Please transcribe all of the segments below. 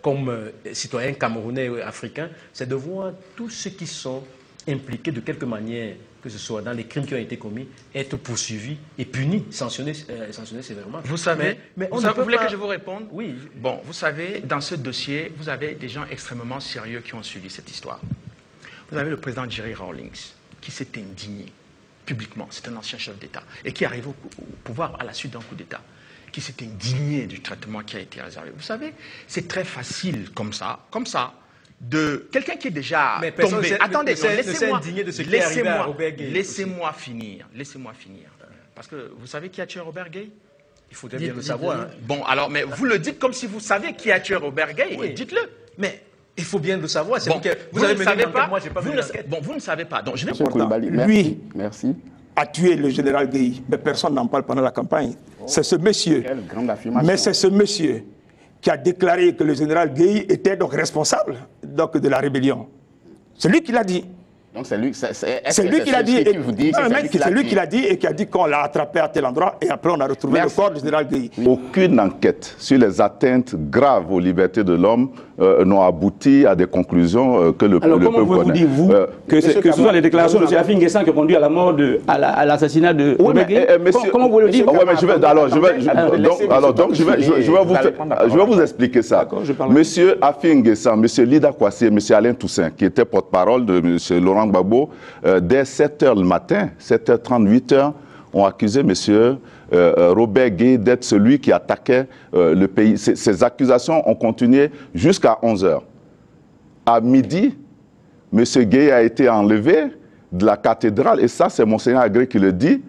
comme citoyen camerounais ou africain, c'est de voir tous ceux qui sont impliqués de quelque manière, que ce soit dans les crimes qui ont été commis, être poursuivis et punis, sanctionnés sévèrement. Vous savez, vous voulez que je vous réponde? Oui. Bon, vous savez, dans ce dossier, vous avez des gens extrêmement sérieux qui ont suivi cette histoire. Vous avez le président Jerry Rawlings, qui s'est indigné publiquement, c'est un ancien chef d'État, et qui arrive au pouvoir à la suite d'un coup d'État, qui s'est indigné du traitement qui a été réservé. Vous savez, c'est très facile comme ça, de quelqu'un qui est déjà tombé. Attendez, laissez-moi finir. Parce que vous savez qui a tué Robert Gueye? Il faudrait bien le savoir. Hein. Bon, alors, mais vous le dites comme si vous saviez qui a tué Robert Gueye. Oui. Dites-le. Mais il faut bien le savoir. Bon, vous avez ne savez pas. Moi, j'ai pas vu l'enquête. Bon, vous ne savez pas. Donc, je vais lui a tué le général Gueye, mais personne n'en parle pendant la campagne. C'est ce monsieur. Quelle grande affirmation. Mais c'est ce monsieur qui a déclaré que le général Gueye était donc responsable de la rébellion. C'est lui qui l'a dit. Donc c'est lui, qui l'a dit. C'est lui qui l'a dit et qui a dit qu'on l'a attrapé à tel endroit et après on a retrouvé le corps du général Gueye. Aucune enquête sur les atteintes graves aux libertés de l'homme n'ont abouti à des conclusions que le peuple connaît. Alors comment vous dites-vous que ce sont les déclarations de M. Afin N'Guessan qui ont conduit à la mort, à l'assassinat de Robert Gueye? Comment vous le dites? Je vais vous expliquer ça. Monsieur Afin N'Guessan, monsieur Lida Kwasi et monsieur Alain Toussaint, qui étaient porte-parole de monsieur Laurent Gbagbo, dès 7h le matin, 7h30, 8h, ont accusé M. Robert Gueye d'être celui qui attaquait le pays. Ces accusations ont continué jusqu'à 11h. À midi, M. Gueye a été enlevé de la cathédrale, et ça, c'est Monseigneur Agré qui le dit.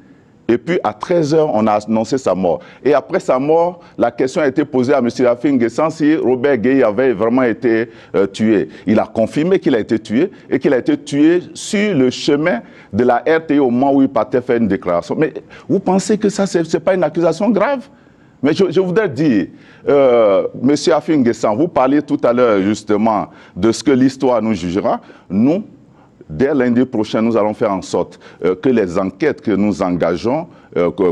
Et puis, à 13h, on a annoncé sa mort. Et après sa mort, la question a été posée à M. Afin N'Guessan si Robert Gueye avait vraiment été tué. Il a confirmé qu'il a été tué et qu'il a été tué sur le chemin de la RTI au moment où il partait faire une déclaration. Mais vous pensez que ça, ce n'est pas une accusation grave? Mais je voudrais dire, M. Afin N'Guessan, vous parliez tout à l'heure justement de ce que l'histoire nous jugera. Nous, dès lundi prochain, nous allons faire en sorte que les enquêtes que nous engageons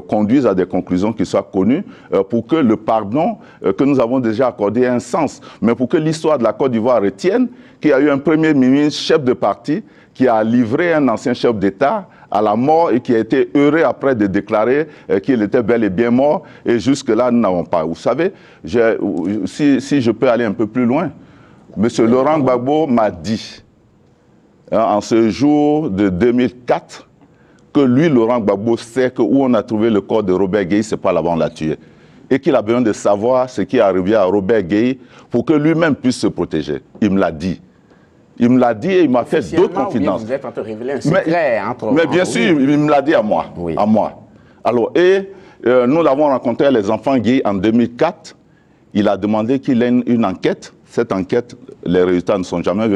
conduisent à des conclusions qui soient connues pour que le pardon que nous avons déjà accordé ait un sens. Mais pour que l'histoire de la Côte d'Ivoire retienne qu'il y a eu un premier ministre, chef de parti, qui a livré un ancien chef d'État à la mort et qui a été heureux après de déclarer qu'il était bel et bien mort. Et jusque-là, nous n'avons pas. Vous savez, si je peux aller un peu plus loin, M. Laurent Gbagbo m'a dit, en ce jour de 2004, que lui, Laurent Gbagbo, sait que où on a trouvé le corps de Robert Gueye, c'est pas là-bas on l'a tué. Et qu'il a besoin de savoir ce qui est arrivé à Robert Gueye pour que lui-même puisse se protéger. Il me l'a dit. Il me l'a dit et il m'a fait d'autres confidences. Vous êtes en train de révéler un secret mais bien sûr, il me l'a dit à moi. Oui. À moi. Alors, nous l'avons rencontré, les enfants Gueye, en 2004. Il a demandé qu'il ait une enquête. Cette enquête, les résultats ne sont jamais venus.